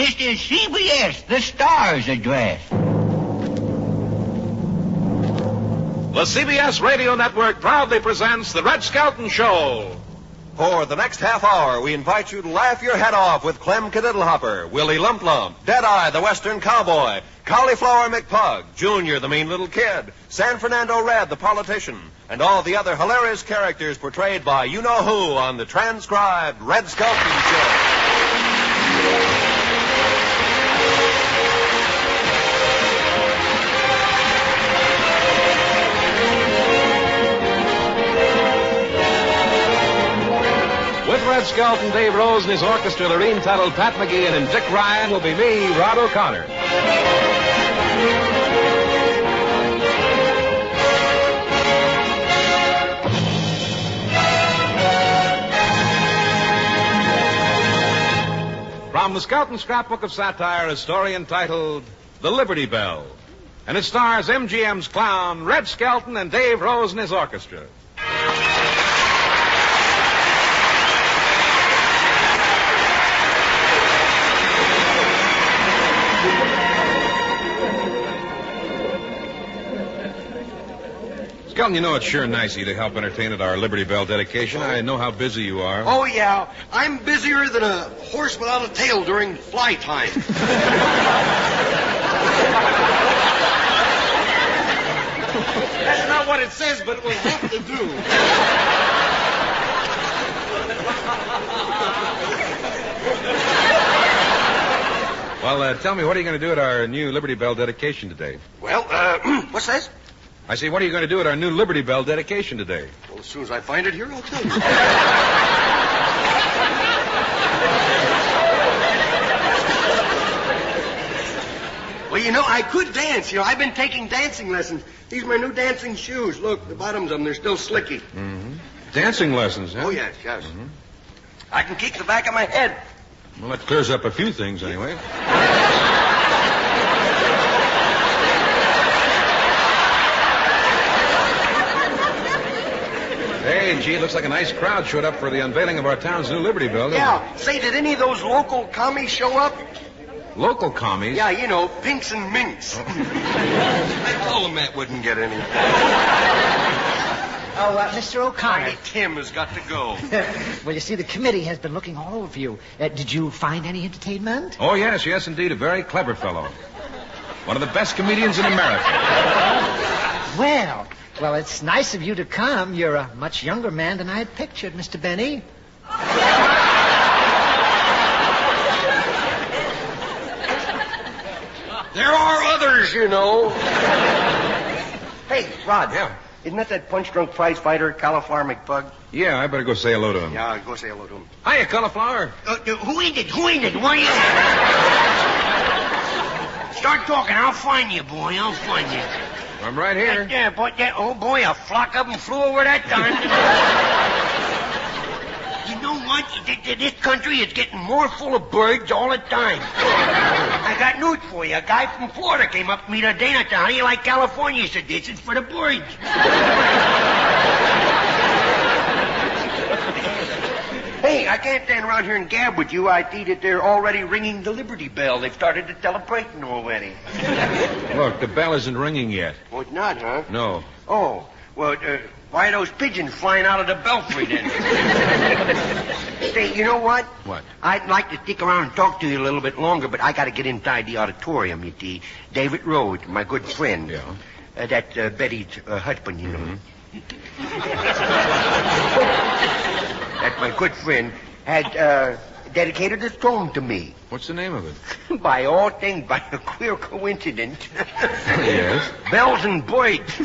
This is CBS, the Star's address. The CBS Radio Network proudly presents the Red Skelton Show. For the next half hour, we invite you to laugh your head off with Clem Cadiddlehopper, Willie Lump Lump, Deadeye the Western Cowboy, Cauliflower McPug, Junior the Mean Little Kid, San Fernando Red the Politician, and all the other hilarious characters portrayed by you-know-who on the transcribed Red Skelton Show. With Red Skelton, Dave Rose, and his orchestra, Lorene Tuttle, Pat McGeehan, and Dick Ryan will be me, Rod O'Connor. From the Skelton Scrapbook of Satire, a story entitled The Liberty Bell. And it stars MGM's clown, Red Skelton, and Dave Rose and his orchestra. Skelton, you know it's sure nice of you to help entertain at our Liberty Bell dedication. I know how busy you are. Oh, yeah. I'm busier than a horse without a tail during fly time. That's not what it says, but it will have to do. Well, tell me, what are you going to do at our new Liberty Bell dedication today? Well, what's this? I say, what are you going to do at our new Liberty Bell dedication today? Well, as soon as I find it here, I'll tell you. Well, you know, I could dance. You know, I've been taking dancing lessons. These are my new dancing shoes. Look, the bottoms of them, they're still slicky. Mm-hmm. Dancing lessons, huh? Oh, yes, yes. Mm-hmm. I can kick the back of my head. Well, that clears up a few things, anyway. Hey, gee, it looks like a nice crowd showed up for the unveiling of our town's new Liberty Bell. Yeah. Say, did any of those local commies show up? Local commies? Yeah, you know, pinks and minks. Oh. I told them that wouldn't get any. Oh, Mr. O'Connor. Tiny Tim has got to go. Well, you see, the committee has been looking all over you. Did you find any entertainment? Oh, yes, indeed. A very clever fellow. One of the best comedians in America. Well, it's nice of you to come. You're a much younger man than I had pictured, Mr. Benny. There are others, you know. Hey, Rod. Yeah? Isn't that punch-drunk prize fighter, Cauliflower McPug? Yeah, I better go say hello to him. Yeah, go say hello to him. Hiya, Cauliflower. Who is it? What is it? Start talking. I'll find you, boy. I'll find you. I'm right here. Yeah, but oh, boy, a flock of them flew over that time. You know what? This country is getting more full of birds all the time. I got news for you. A guy from Florida came up to me today and I said, how do you like California? He said, this is for the birds. Hey, I can't stand around here and gab with you. I see that they're already ringing the Liberty Bell. They've started the celebrating already. Look, the bell isn't ringing yet. Oh, it's not, huh? No. Oh, well, why are those pigeons flying out of the belfry then? Say, you know what? What? I'd like to stick around and talk to you a little bit longer, but I got to get inside the auditorium, you see. David Rhodes, my good friend. Yeah. That's Betty's husband, you know. Mm-hmm. That my good friend had dedicated a song to me. What's the name of it? By all things, by a queer coincidence. Yes? Bells and birds.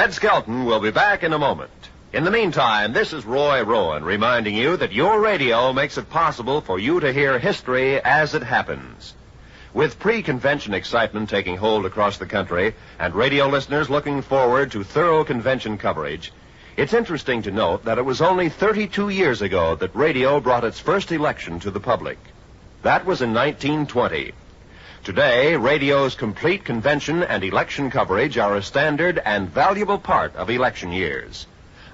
Red Skelton will be back in a moment. In the meantime, this is Roy Rowan reminding you that your radio makes it possible for you to hear history as it happens. With pre-convention excitement taking hold across the country and radio listeners looking forward to thorough convention coverage, it's interesting to note that it was only 32 years ago that radio brought its first election to the public. That was in 1920. Today, radio's complete convention and election coverage are a standard and valuable part of election years.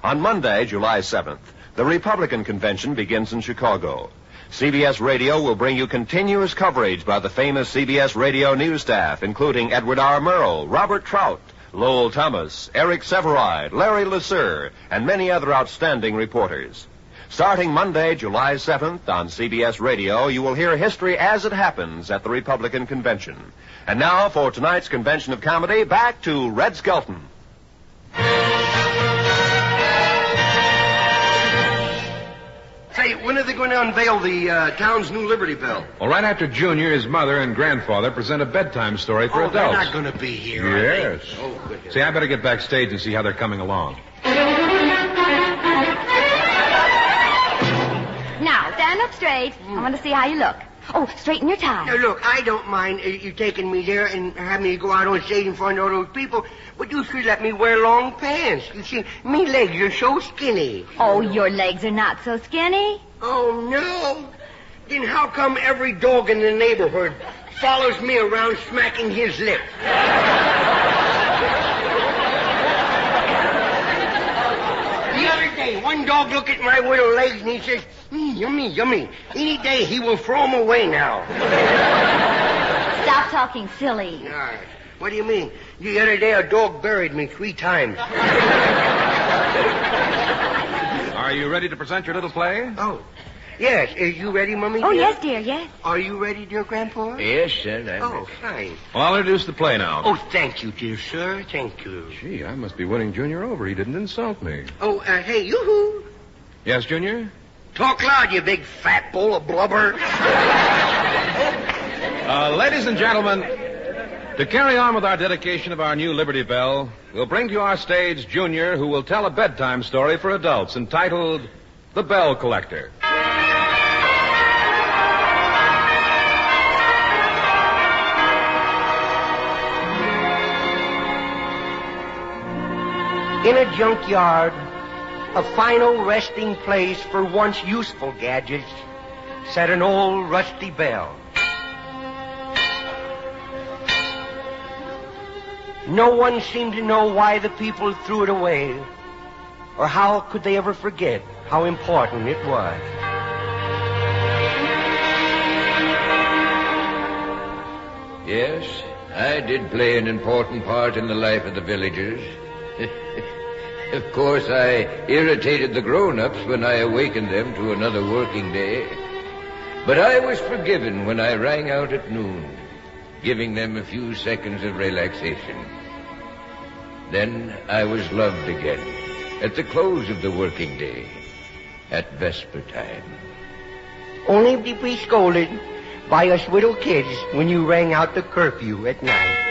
On Monday, July 7th, the Republican convention begins in Chicago. CBS Radio will bring you continuous coverage by the famous CBS Radio news staff, including Edward R. Murrow, Robert Trout, Lowell Thomas, Eric Severide, Larry Lasser, and many other outstanding reporters. Starting Monday, July 7th on CBS Radio, you will hear history as it happens at the Republican convention. And now, for tonight's convention of comedy, back to Red Skelton. Say, when are they going to unveil the town's new Liberty Bell? Well, right after Junior, his mother, and grandfather present a bedtime story for adults. They're not going to be here, Yes. are they? Oh, good. See, I better get backstage and see how they're coming along. Now, stand up straight. I want to see how you look. Oh, straighten your tie. Now, look, I don't mind you taking me there and having me go out on stage in front of all those people, but you should let me wear long pants. You see, me legs are so skinny. Oh, your legs are not so skinny. Oh, no. Then how come every dog in the neighborhood follows me around smacking his lips? The other day, one dog looked at my little legs and he says, yummy, yummy. Any day he will throw them away now. Stop talking silly. What do you mean? The other day a dog buried me 3 times. Are you ready to present your little play? Oh, yes. Are you ready, Mummy? Oh, dear? yes, dear, yes. Are you ready, dear Grandpa? Yes, sir. Oh, fine. Well, I'll introduce the play now. Oh, thank you, dear sir. Thank you. Gee, I must be winning Junior over. He didn't insult me. Oh, hey, yoo-hoo. Yes, Junior? Talk loud, you big fat bowl of blubber. Ladies and gentlemen, to carry on with our dedication of our new Liberty Bell, we'll bring to our stage Junior, who will tell a bedtime story for adults entitled The Bell Collector. In a junkyard, a final resting place for once useful gadgets, sat an old rusty bell. No one seemed to know why the people threw it away, or how could they ever forget how important it was. Yes, I did play an important part in the life of the villagers. Of course, I irritated the grown-ups when I awakened them to another working day. But I was forgiven when I rang out at noon, giving them a few seconds of relaxation. Then I was loved again at the close of the working day, at vesper time. Only to be scolded by us little kids when you rang out the curfew at night.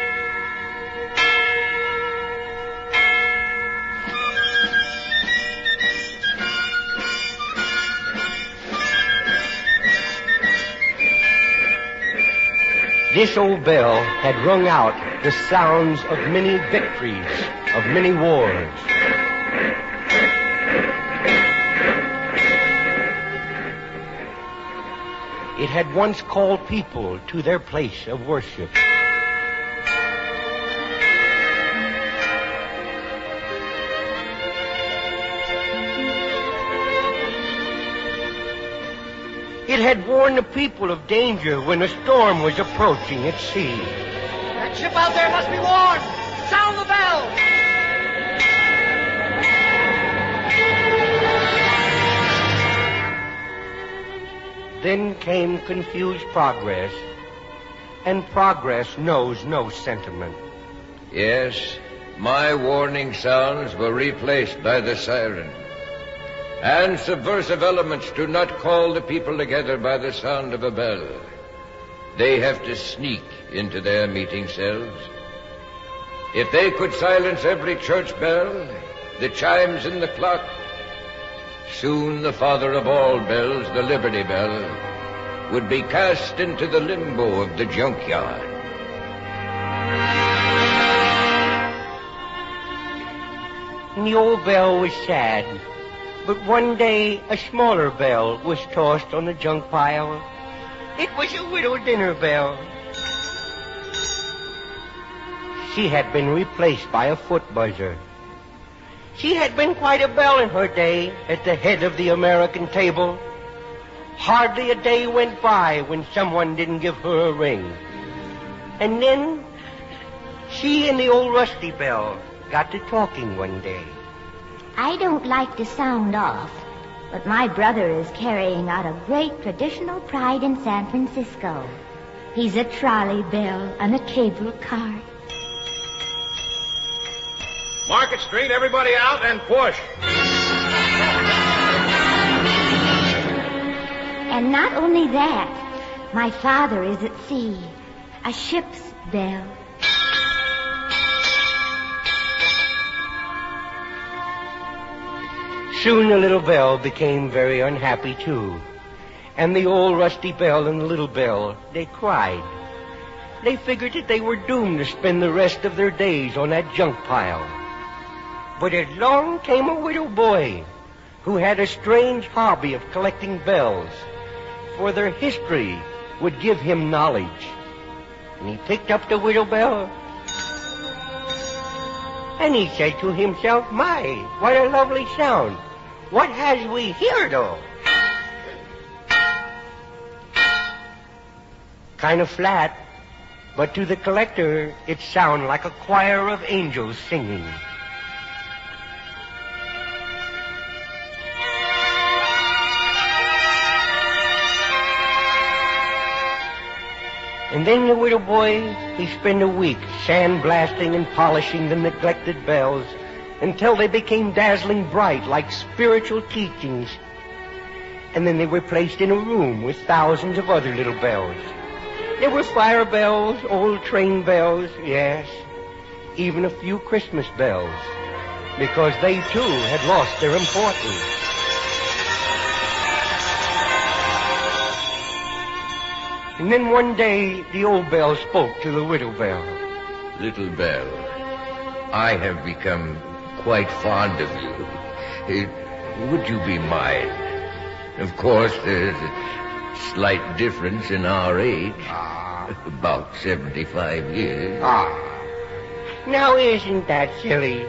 This old bell had rung out the sounds of many victories, of many wars. It had once called people to their place of worship. It had warned the people of danger when a storm was approaching at sea. That ship out there must be warned. Sound the bell. Then came confused progress, and progress knows no sentiment. Yes, my warning sounds were replaced by the siren. And subversive elements do not call the people together by the sound of a bell. They have to sneak into their meeting cells. If they could silence every church bell, the chimes and the clock, soon the father of all bells, the Liberty Bell, would be cast into the limbo of the junkyard. And the old bell was sad. But one day, a smaller bell was tossed on the junk pile. It was a widow dinner bell. She had been replaced by a foot buzzer. She had been quite a belle in her day at the head of the American table. Hardly a day went by when someone didn't give her a ring. And then she and the old rusty bell got to talking one day. I don't like to sound off, but my brother is carrying out a great traditional pride in San Francisco. He's a trolley bell and a cable car. Market Street, everybody out and push. And not only that, my father is at sea, a ship's bell. Soon the little bell became very unhappy, too. And the old rusty bell and the little bell, they cried. They figured that they were doomed to spend the rest of their days on that junk pile. But along came a widow boy who had a strange hobby of collecting bells, for their history would give him knowledge. And he picked up the widow bell, and he said to himself, "My, what a lovely sound. What has we here, though?" Kind of flat, but to the collector, it sounded like a choir of angels singing. And then the widow boy, he spent a week sandblasting and polishing the neglected bells until they became dazzling bright like spiritual teachings. And then they were placed in a room with thousands of other little bells. There were fire bells, old train bells, yes, even a few Christmas bells, because they too had lost their importance. And then one day, the old bell spoke to the widow bell. Little bell, I have become quite fond of you. Would you be mine? Of course, there's a slight difference in our age. About 75 years. Now isn't that silly?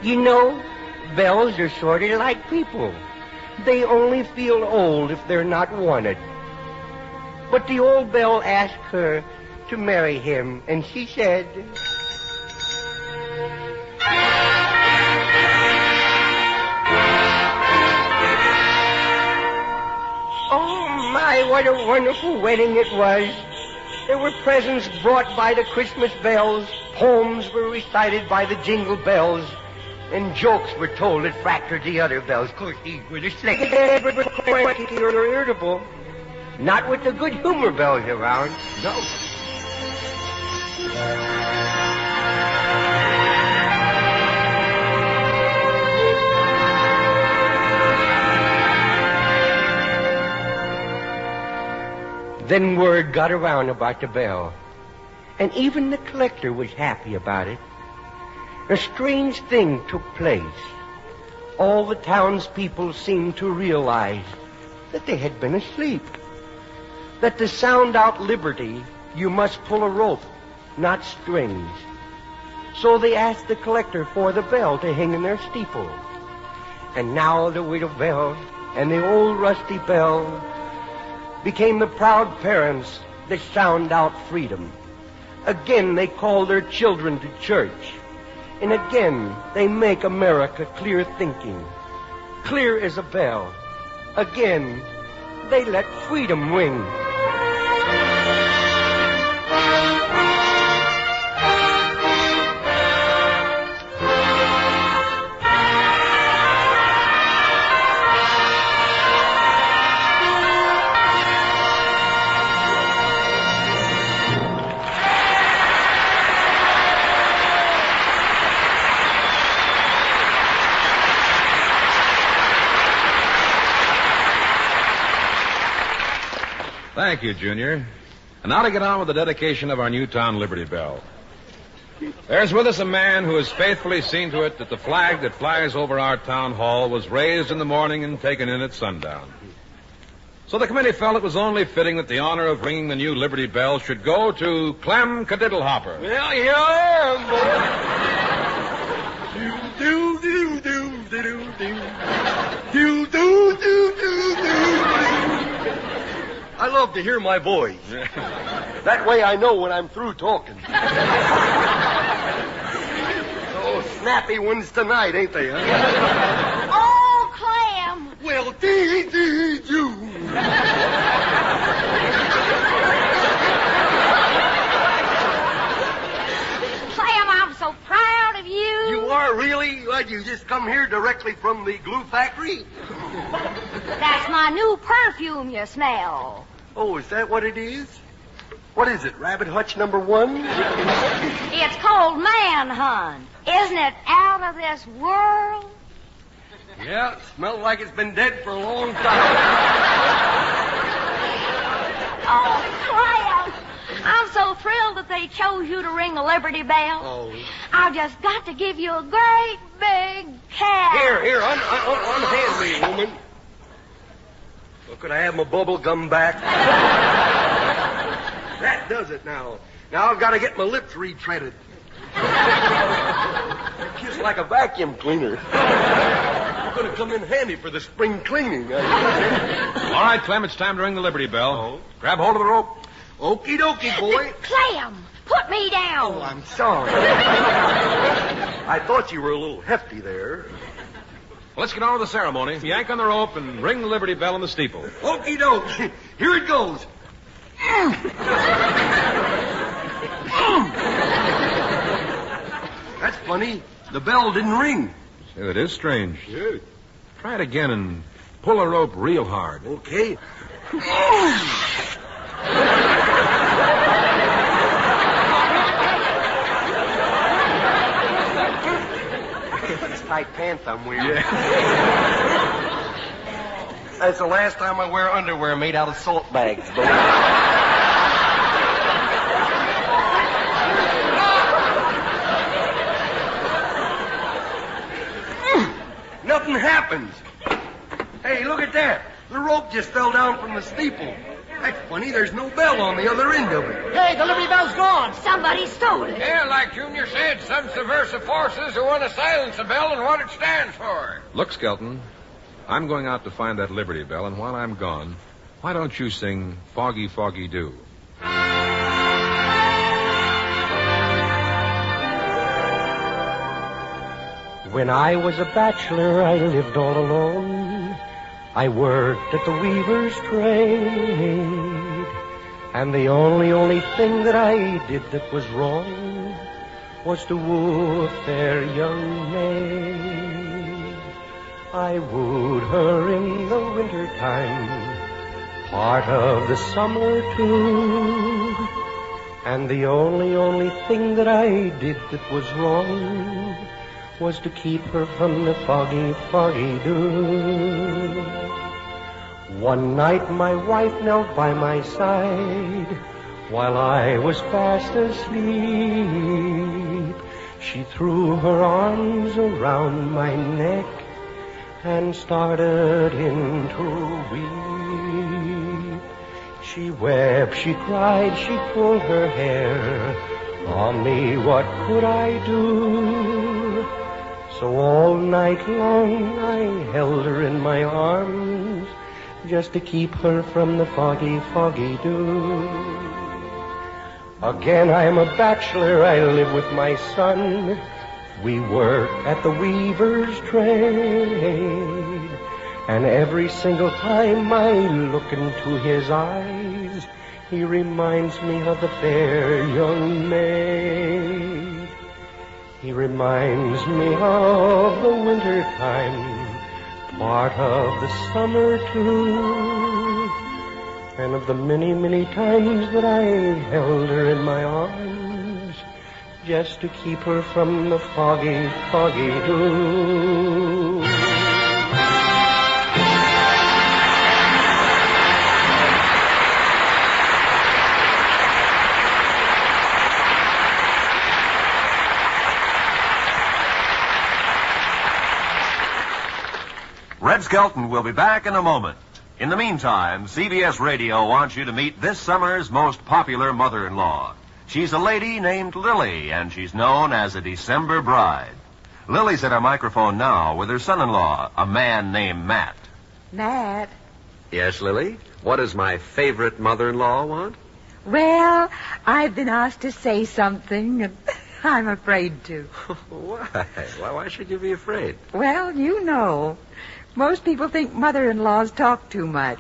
You know, bells are sort of like people. They only feel old if they're not wanted. But the old bell asked her to marry him, and she said, "Oh, my, what a wonderful wedding it was. There were presents brought by the Christmas bells, poems were recited by the jingle bells, and jokes were told that fractured the other bells. Of course, these were the slickest, irritable. Not with the good humor bells around, no." Then word got around about the bell, and even the collector was happy about it. A strange thing took place. All the townspeople seemed to realize that they had been asleep. That to sound out liberty, you must pull a rope, not strings. So they asked the collector for the bell to hang in their steeple. And now the widow bell and the old rusty bell became the proud parents that sound out freedom. Again they call their children to church. And again they make America clear thinking, clear as a bell. Again they let freedom ring. Thank you, Junior. And now to get on with the dedication of our Newtown Liberty Bell. There's with us a man who has faithfully seen to it that the flag that flies over our town hall was raised in the morning and taken in at sundown. So the committee felt it was only fitting that the honor of ringing the new Liberty Bell should go to Clem Cadiddlehopper. Well, here I am, boy. Do, do, do, do, do, do. Do, do, do, do, do. I love to hear my voice. That way I know when I'm through talking. Oh, snappy ones tonight, ain't they, huh? Oh, Clem. Well, dee-dee, you. Clem, I'm so proud of you. You are really? What, you just come here directly from the glue factory? That's my new perfume you smell. Oh, is that what it is? What is it, Rabbit Hutch number 1? It's called Manhunt. Isn't it out of this world? Yeah, it smells like it's been dead for a long time. Oh, Clem, I'm so thrilled that they chose you to ring the Liberty Bell. Oh. I've just got to give you a great big cat. Here, unhand me, woman. Well, could I have my bubble gum back? That does it now. Now I've got to get my lips retreaded. Just like a vacuum cleaner. It's going to come in handy for the spring cleaning. All right, Clem, it's time to ring the Liberty Bell. Oh. Grab hold of the rope. Okie dokie, boy. Clem, put me down. Oh, I'm sorry. I thought you were a little hefty there. Well, let's get on with the ceremony. Yank on the rope and ring the Liberty Bell in the steeple. Okie doke. Here it goes. That's funny. The bell didn't ring. It is strange. Yeah. Try it again and pull the rope real hard. Okay. It's tight pants I'm wearing. Yeah. That's the last time I wear underwear made out of salt bags, boy. Nothing happens. Hey, look at that. The rope just fell down from the steeple. That's funny. There's no bell on the other end of it. Hey, the Liberty Bell's gone. Somebody stole it. Yeah, like Junior said, some subversive forces who want to silence the bell and what it stands for. Look, Skelton, I'm going out to find that Liberty Bell, and while I'm gone, why don't you sing Foggy, Foggy Dew? When I was a bachelor, I lived all alone. I worked at the weaver's trade. And the only thing that I did that was wrong was to woo a fair young maid. I wooed her in the wintertime, part of the summer too. And the only thing that I did that was wrong was to keep her from the foggy, foggy dew. One night my wife knelt by my side while I was fast asleep. She threw her arms around my neck and started in to weep. She wept, she cried, she pulled her hair. Ah me, what could I do? So all night long I held her in my arms just to keep her from the foggy, foggy dew. Again I'm a bachelor, I live with my son. We work at the weaver's trade. And every single time I look into his eyes, he reminds me of the fair young maid. He reminds me of the winter time, part of the summer too, and of the many, many times that I held her in my arms just to keep her from the foggy, foggy dew. Red Skelton will be back in a moment. In the meantime, CBS Radio wants you to meet this summer's most popular mother-in-law. She's a lady named Lily, and she's known as a December bride. Lily's at our microphone now with her son-in-law, a man named Matt. Matt. Yes, Lily? What does my favorite mother-in-law want? Well, I've been asked to say something, and I'm afraid to. Why? Why should you be afraid? Well, you know. Most people think mother-in-laws talk too much.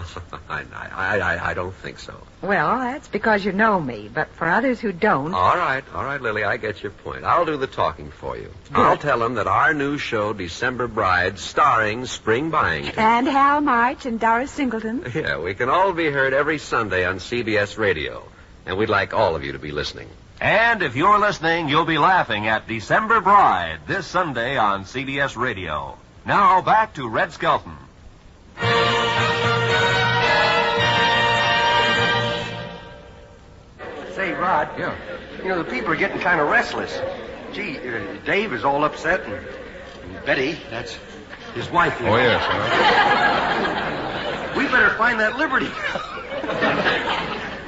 I don't think so. Well, that's because you know me, but for others who don't... All right, Lily, I get your point. I'll do the talking for you. Good. I'll tell them that our new show, December Bride, starring Spring Byington. And Hal March and Doris Singleton. Yeah, we can all be heard every Sunday on CBS Radio. And we'd like all of you to be listening. And if you're listening, you'll be laughing at December Bride this Sunday on CBS Radio. Now, back to Red Skelton. Say, Rod. Yeah. You know, the people are getting kind of restless. Gee, Dave is all upset, and Betty, that's his wife. Oh, yes. We better find that Liberty.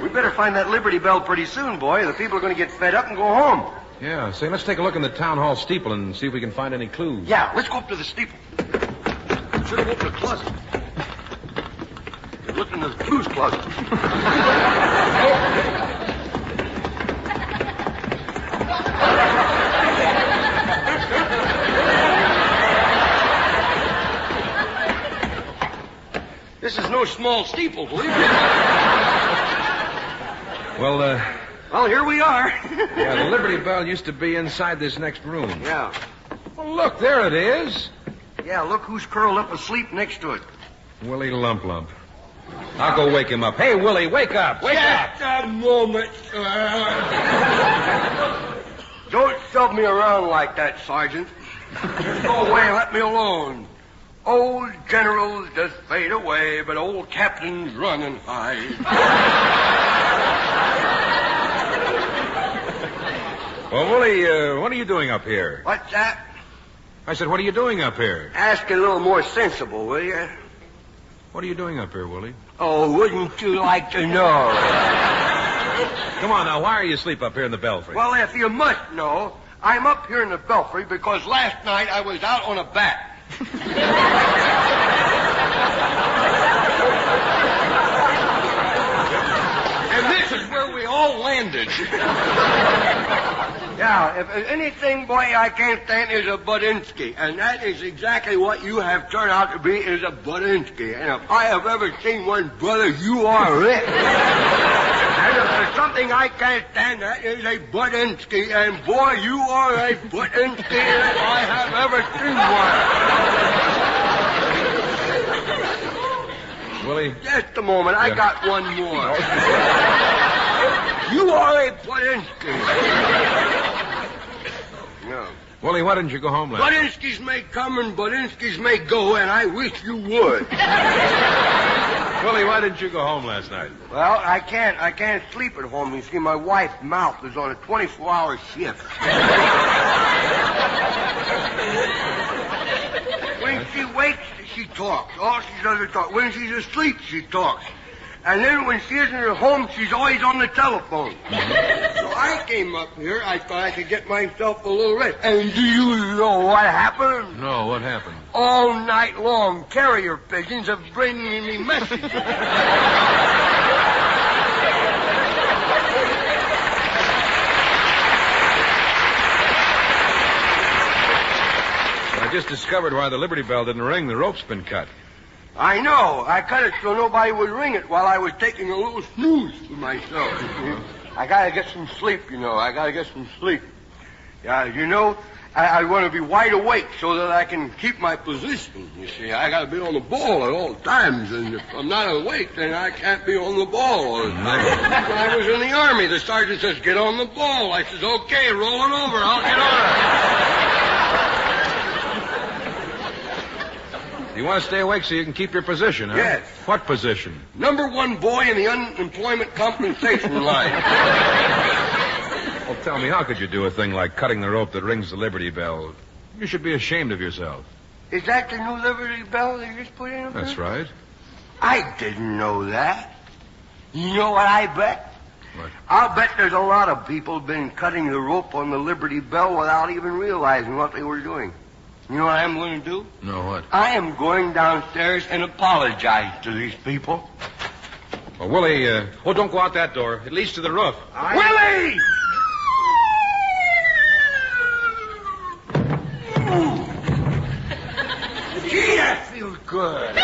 We better find that Liberty Bell pretty soon, boy. The people are going to get fed up and go home. Yeah, say, let's take a look in the town hall steeple and see if we can find any clues. Yeah, let's go up to the steeple. Should have opened the closet. Look in the clues closet. This is no small steeple, believe me. Well, Well, here we are. yeah, the Liberty Bell used to be inside this next room. Yeah. Well, look, there it is. Yeah, look who's curled up asleep next to it. Willie Lump Lump. I'll go wake him up. Hey, Willie, wake up. Wake up. Just a moment. Don't shove me around like that, Sergeant. Just go away and let me alone. Old generals just fade away, but old captains run and hide. Well, Willie, what are you doing up here? What's that? I said, what are you doing up here? Ask a little more sensible, will you? What are you doing up here, Willie? Oh, wouldn't you like to know? Come on now, why are you asleep up here in the belfry? Well, if you must know, I'm up here in the belfry because last night I was out on a bat. And this is where we all landed. Yeah, if there's anything, boy, I can't stand is a Budinsky. And that is exactly what you have turned out to be, is a Budinsky. And if I have ever seen one, brother, you are it. And if there's something I can't stand, that is a Budinsky. And boy, you are a Budinsky if I have ever seen one. Willie? Just a moment, I got one more. You are a Budinsky. No. Willie, why didn't you go home last night? Budinskys may come and Budinskys may go, and I wish you would. Willie, why didn't you go home last night? Well, I can't sleep at home. You see, my wife's mouth is on a 24-hour shift. When she wakes, she talks. All she does is talk. When she's asleep, she talks. And then when she isn't at home, she's always on the telephone. So I came up here. I thought I could get myself a little rest. And do you know what happened? No, what happened? All night long, carrier pigeons have bringing me messages. I just discovered why the Liberty Bell didn't ring. The rope's been cut. I know. I cut it so nobody would ring it while I was taking a little snooze for myself. I gotta get some sleep, you know. I gotta get some sleep. Yeah, you know, I want to be wide awake so that I can keep my position. You see, I gotta be on the ball at all times, and if I'm not awake, then I can't be on the ball all the time. When I was in the Army, the sergeant says, get on the ball. I says, okay, rolling over, I'll get on it. You want to stay awake so you can keep your position, huh? Yes. What position? Number one boy in the unemployment compensation line. Well, tell me, how could you do a thing like cutting the rope that rings the Liberty Bell? You should be ashamed of yourself. Is that the new Liberty Bell they just put in? That's right. I didn't know that. You know what I bet? What? I'll bet there's a lot of people been cutting the rope on the Liberty Bell without even realizing what they were doing. You know what I'm going to do? No, what? I am going downstairs and apologize to these people. Well, Willie, don't go out that door. It leads to the roof. Willie! Gee, that feels good.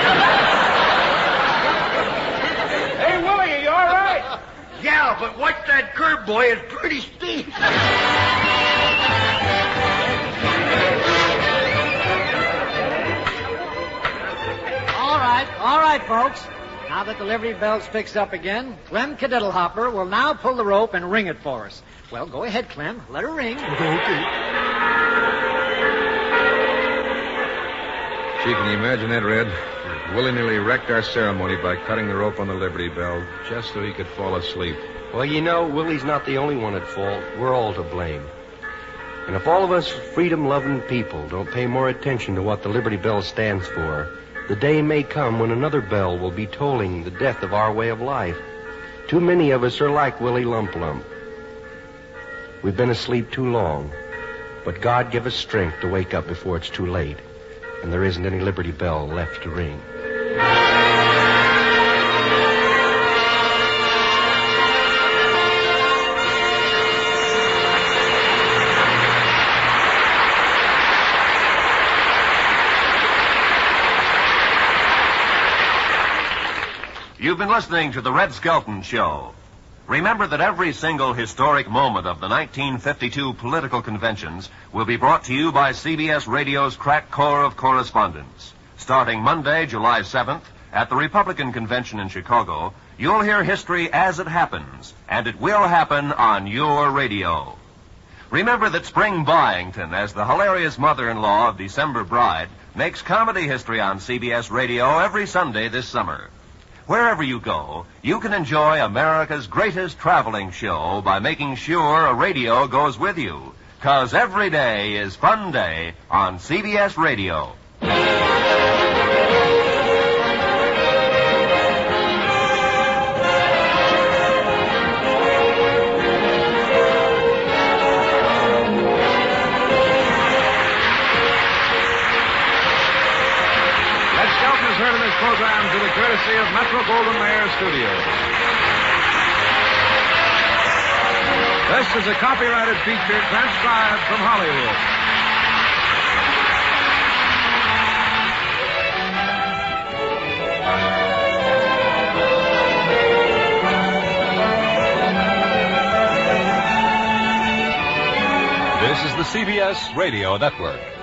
Hey, Willie, are you all right? Yeah, but what's that curb, boy? It's pretty steep. All right, folks. Now that the Liberty Bell's fixed up again, Clem Cadiddlehopper will now pull the rope and ring it for us. Well, go ahead, Clem. Let her ring. Okay. Gee, can you imagine that, Red? Willie nearly wrecked our ceremony by cutting the rope on the Liberty Bell just so he could fall asleep. Well, you know, Willie's not the only one at fault. We're all to blame. And if all of us freedom-loving people don't pay more attention to what the Liberty Bell stands for, the day may come when another bell will be tolling the death of our way of life. Too many of us are like Willie Lump Lump. We've been asleep too long, but God give us strength to wake up before it's too late, and there isn't any Liberty Bell left to ring. You've been listening to the Red Skelton Show. Remember that every single historic moment of the 1952 political conventions will be brought to you by CBS Radio's crack corps of correspondents. Starting Monday, July 7th, at the Republican Convention in Chicago, you'll hear history as it happens, and it will happen on your radio. Remember that Spring Byington, as the hilarious mother-in-law of December Bride, makes comedy history on CBS Radio every Sunday this summer. Wherever you go, you can enjoy America's greatest traveling show by making sure a radio goes with you. 'Cause every day is Fun Day on CBS Radio. Program to the courtesy of Metro-Goldwyn-Mayer Studios. This is a copyrighted feature transcribed from Hollywood. This is the CBS Radio Network.